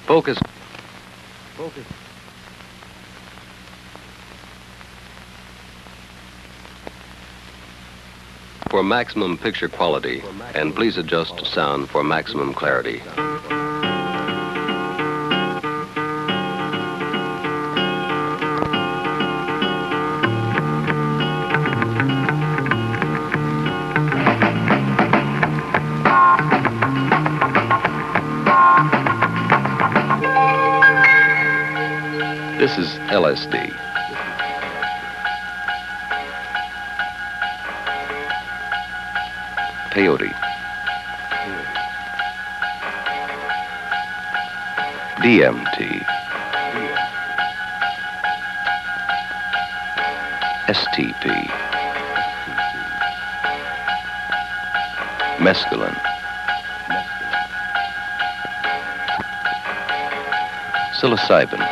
Focus. Focus. For maximum picture quality, and please adjust sound for maximum clarity. This is LSD. Peyote. DMT. STP. Mescaline. Psilocybin.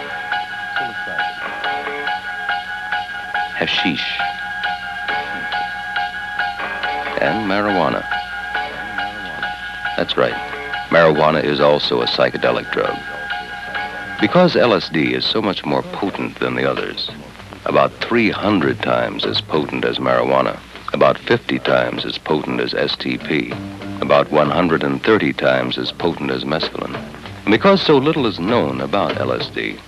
Hashish. And marijuana. That's right. Marijuana is also a psychedelic drug. Because LSD is so much more potent than the others, about 300 times as potent as marijuana, about 50 times as potent as STP, about 130 times as potent as mescaline. And because so little is known about LSD,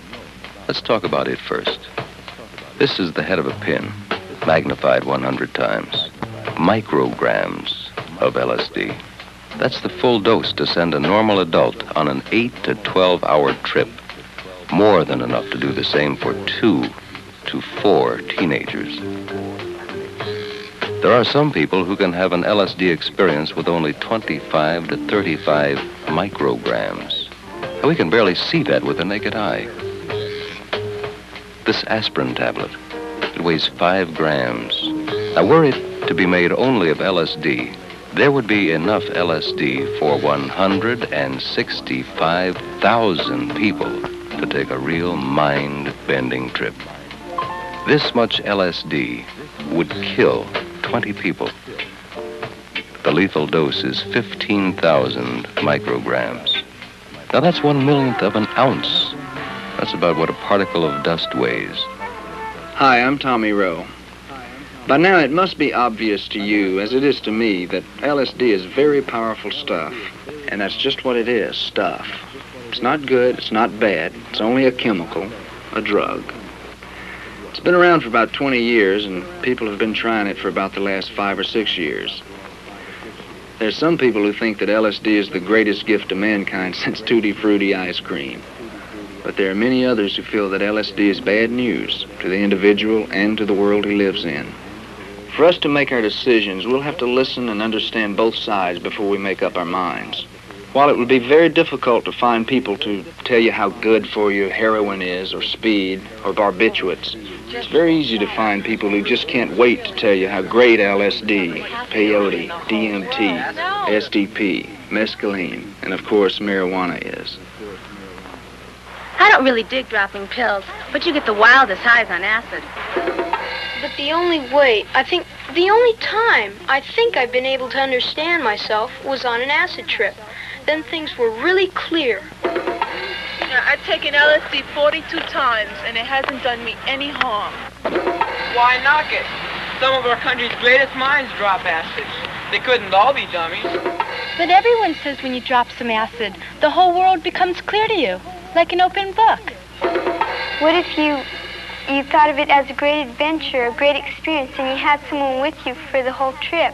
let's talk about it first. This is the head of a pin, magnified 100 times. Micrograms of LSD. That's the full dose to send a normal adult on an 8 to 12-hour trip. More than enough to do the same for 2 to 4 teenagers. There are some people who can have an LSD experience with only 25 to 35 micrograms. And we can barely see that with the naked eye. This aspirin tablet, it weighs 5 grams. Now, were it to be made only of LSD, there would be enough LSD for 165,000 people to take a real mind-bending trip. This much LSD would kill 20 people. The lethal dose is 15,000 micrograms. Now that's 1/1,000,000th of an ounce. That's about what a particle of dust weighs. Hi, I'm Tommy Rowe. By now it must be obvious to you, as it is to me, that LSD is very powerful stuff. And that's just what it is, stuff. It's not good, it's not bad, it's only a chemical, a drug. It's been around for about 20 years, and people have been trying it for about the last 5 or 6 years. There's some people who think that LSD is the greatest gift to mankind since Tutti Frutti ice cream. But there are many others who feel that LSD is bad news to the individual and to the world he lives in. For us to make our decisions, we'll have to listen and understand both sides before we make up our minds. While it would be very difficult to find people to tell you how good for you heroin is, or speed, or barbiturates, it's very easy to find people who just can't wait to tell you how great LSD, peyote, DMT, STP, mescaline, and of course marijuana is. I don't really dig dropping pills, but you get the wildest highs on acid. But the only time I think I've been able to understand myself was on an acid trip. Then things were really clear. I've taken LSD 42 times, and it hasn't done me any harm. Why knock it? Some of our country's greatest minds drop acid. They couldn't all be dummies. But everyone says when you drop some acid, the whole world becomes clear to you, like an open book. What if you thought of it as a great adventure, a great experience, and you had someone with you for the whole trip?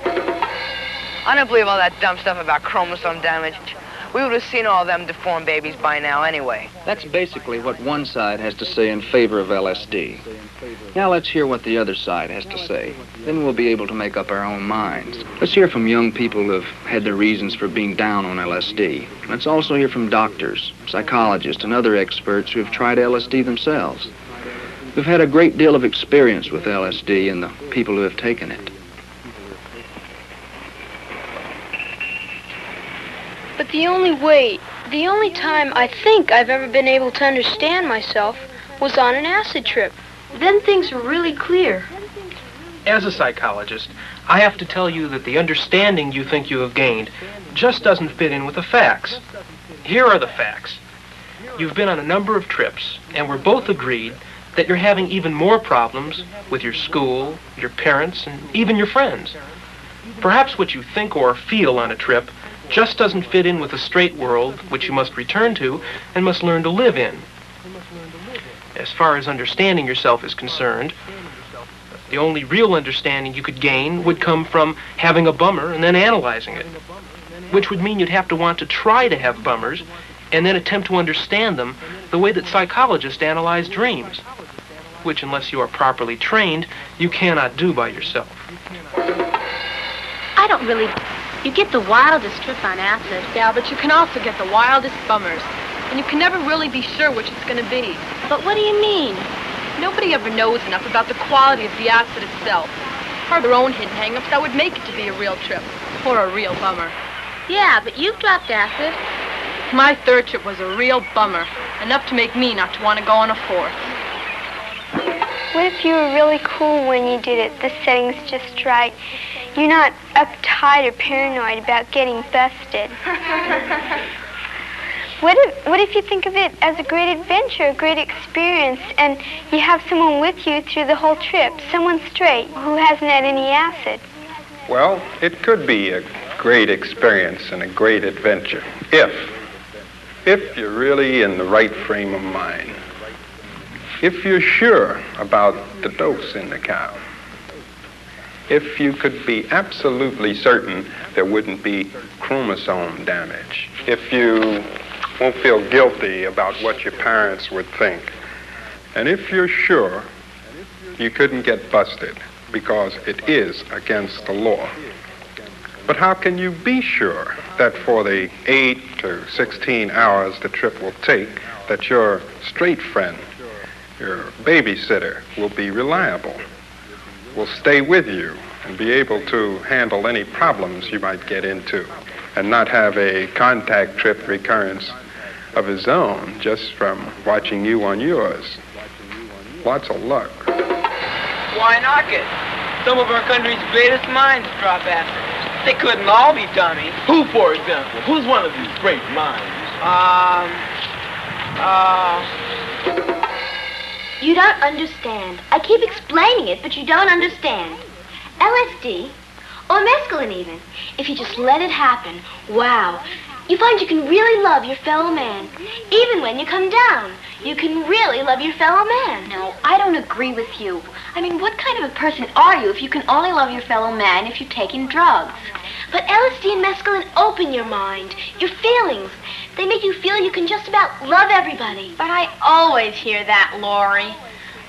I don't believe all that dumb stuff about chromosome damage. We would have seen all them deformed babies by now anyway. That's basically what one side has to say in favor of LSD. Now let's hear what the other side has to say. Then we'll be able to make up our own minds. Let's hear from young people who have had their reasons for being down on LSD. Let's also hear from doctors, psychologists, and other experts who have tried LSD themselves. We've had a great deal of experience with LSD and the people who have taken it. But the only time I think I've ever been able to understand myself was on an acid trip. Then things were really clear. As a psychologist, I have to tell you that the understanding you think you have gained just doesn't fit in with the facts. Here are the facts. you've been on a number of trips, and we're both agreed that you're having even more problems with your school, your parents, and even your friends. Perhaps what you think or feel on a trip just doesn't fit in with the straight world which you must return to and must learn to live in. As far as understanding yourself is concerned, the only real understanding you could gain would come from having a bummer and then analyzing it, which would mean you'd have to want to try to have bummers and then attempt to understand them the way that psychologists analyze dreams, which, unless you are properly trained, you cannot do by yourself. I don't really... You get the wildest trip on acid. Yeah, but you can also get the wildest bummers. And you can never really be sure which it's going to be. But what do you mean? Nobody ever knows enough about the quality of the acid itself, or their own hidden hang-ups that would make it to be a real trip, or a real bummer. Yeah, but you've dropped acid. My third trip was a real bummer, enough to make me not to want to go on a fourth. What if you were really cool when you did it? The setting's just right. You're not uptight or paranoid about getting busted. What if you think of it as a great adventure, a great experience, and you have someone with you through the whole trip, someone straight who hasn't had any acid? Well, it could be a great experience and a great adventure if you're really in the right frame of mind. If you're sure about the dose in the cow. If you could be absolutely certain there wouldn't be chromosome damage. If you won't feel guilty about what your parents would think. And if you're sure you couldn't get busted because it is against the law. But how can you be sure that for the 8 to 16 hours the trip will take, that your straight friend, your babysitter, will be reliable, will stay with you and be able to handle any problems you might get into and not have a contact trip recurrence of his own just from watching you on yours? Lots of luck. Why knock it? Some of our country's greatest minds drop acid. They couldn't all be dummies. Who, for example? Who's one of these great minds? You don't understand. I keep explaining it, but you don't understand. LSD, or mescaline even, if you just let it happen, wow, you find you can really love your fellow man. Even when you come down, you can really love your fellow man. No, I don't agree with you. I mean, what kind of a person are you if you can only love your fellow man if you're taking drugs? But LSD and mescaline open your mind, your feelings. They make you feel you can just about love everybody. But I always hear that, Lori.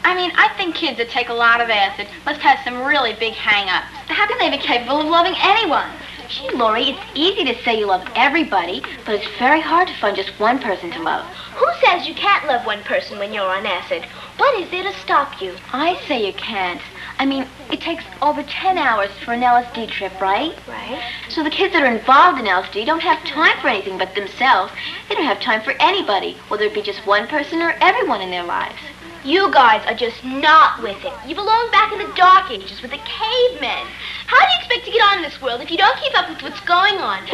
I mean, I think kids that take a lot of acid must have some really big hang-ups. How can they be capable of loving anyone? Gee, Lori, it's easy to say you love everybody, but it's very hard to find just one person to love. Who says you can't love one person when you're on acid? What is there to stop you? I say you can't. I mean, it takes over 10 hours for an LSD trip, right? Right. So the kids that are involved in LSD don't have time for anything but themselves. They don't have time for anybody, whether it be just one person or everyone in their lives. You guys are just not with it. You belong back in the Dark Ages with the cavemen. How do you expect to get on in this world if you don't keep up with what's going on?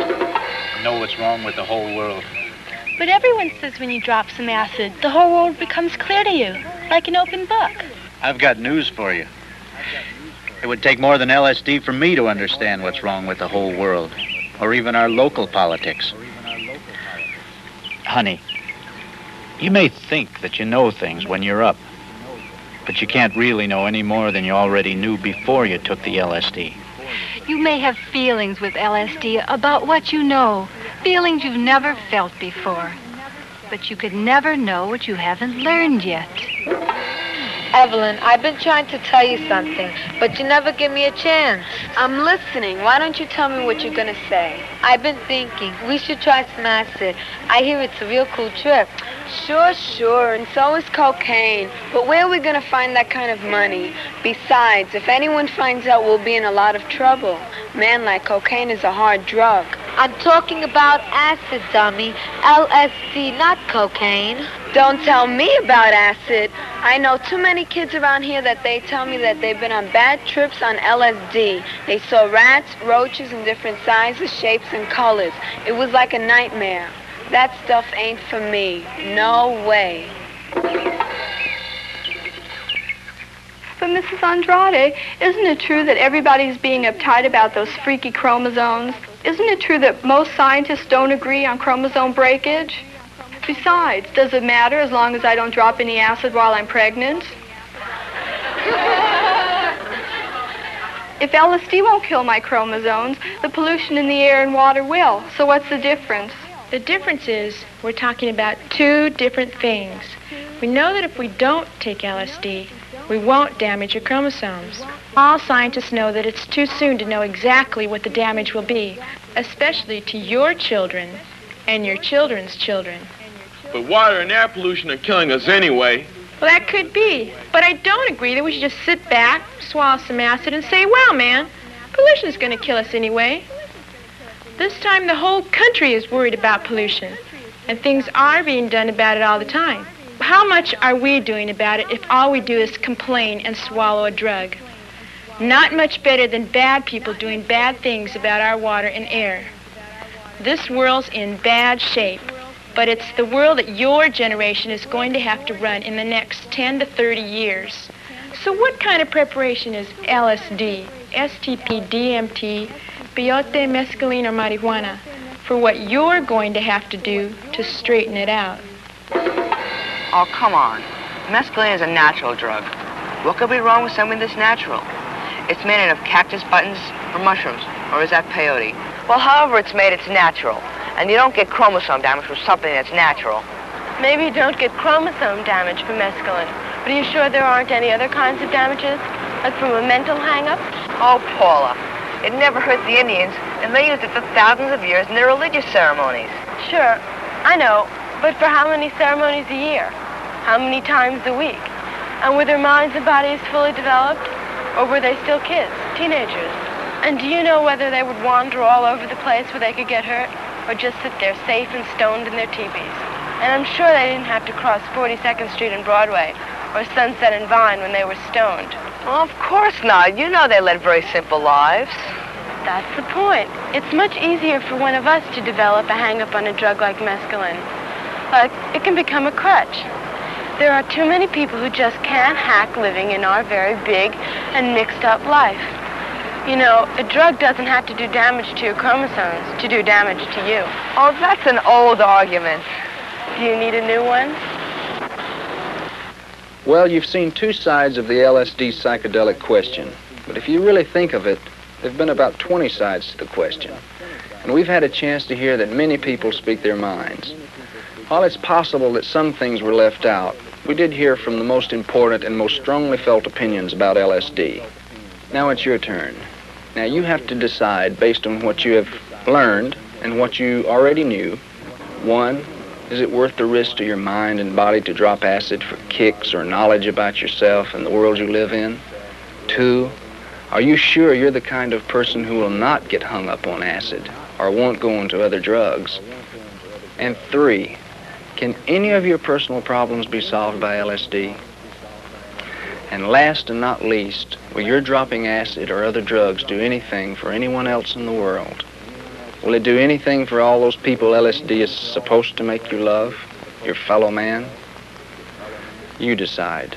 Know what's wrong with the whole world. But everyone says when you drop some acid, the whole world becomes clear to you, like an open book. I've got news for you. It would take more than LSD for me to understand what's wrong with the whole world, or even our local politics. Honey, you may think that you know things when you're up, but you can't really know any more than you already knew before you took the LSD. You may have feelings with LSD about what you know, feelings you've never felt before. But you could never know what you haven't learned yet. Evelyn, I've been trying to tell you something, but you never give me a chance. I'm listening. Why don't you tell me what you're going to say? I've been thinking we should try some acid. I hear it's a real cool trip. Sure, and so is cocaine. But where are we going to find that kind of money? Besides, if anyone finds out, we'll be in a lot of trouble. Man, like cocaine is a hard drug. I'm talking about acid, dummy. LSD, not cocaine. Don't tell me about acid. I know too many kids around here that they tell me that they've been on bad trips on LSD. They saw rats, roaches in different sizes, shapes, and colors. It was like a nightmare. That stuff ain't for me. No way. But Mrs. Andrade, isn't it true that everybody's being uptight about those freaky chromosomes? Isn't it true that most scientists don't agree on chromosome breakage? Besides, does it matter as long as I don't drop any acid while I'm pregnant? If LSD won't kill my chromosomes, the pollution in the air and water will. So what's the difference? The difference is we're talking about two different things. We know that if we don't take LSD, we won't damage your chromosomes. All scientists know that it's too soon to know exactly what the damage will be, especially to your children and your children's children. But water and air pollution are killing us anyway. Well, that could be, but I don't agree that we should just sit back, swallow some acid, and say, well, man, pollution's going to kill us anyway. This time the whole country is worried about pollution, and things are being done about it all the time. How much are we doing about it if all we do is complain and swallow a drug? Not much better than bad people doing bad things about our water and air. This world's in bad shape, but it's the world that your generation is going to have to run in the next 10 to 30 years. So what kind of preparation is LSD, STP, DMT, peyote, mescaline, or marijuana for what you're going to have to do to straighten it out? Oh, come on. Mescaline is a natural drug. What could be wrong with something that's natural? It's made out of cactus buttons or mushrooms, or is that peyote? Well, however it's made, it's natural. And you don't get chromosome damage from something that's natural. Maybe you don't get chromosome damage from mescaline, but are you sure there aren't any other kinds of damages? Like from a mental hang-up? Oh, Paula, it never hurt the Indians, and they used it for thousands of years in their religious ceremonies. Sure, I know, but for how many ceremonies a year? How many times a week? And were their minds and bodies fully developed? Or were they still kids, teenagers? And do you know whether they would wander all over the place where they could get hurt? Or just sit there safe and stoned in their teepees? And I'm sure they didn't have to cross 42nd Street and Broadway, or Sunset and Vine when they were stoned. Well, of course not. You know they led very simple lives. That's the point. It's much easier for one of us to develop a hang-up on a drug like mescaline. Like, it can become a crutch. There are too many people who just can't hack living in our very big and mixed-up life. You know, a drug doesn't have to do damage to your chromosomes to do damage to you. Oh, that's an old argument. Do you need a new one? Well, you've seen two sides of the LSD psychedelic question. But if you really think of it, there have been about 20 sides to the question. And we've had a chance to hear that many people speak their minds. While it's possible that some things were left out, we did hear from the most important and most strongly felt opinions about LSD. Now it's your turn. Now you have to decide based on what you have learned and what you already knew. One, is it worth the risk to your mind and body to drop acid for kicks or knowledge about yourself and the world you live in? Two, are you sure you're the kind of person who will not get hung up on acid or won't go into other drugs? And three, can any of your personal problems be solved by LSD? And last and not least, will your dropping acid or other drugs do anything for anyone else in the world? Will it do anything for all those people LSD is supposed to make you love, your fellow man? You decide.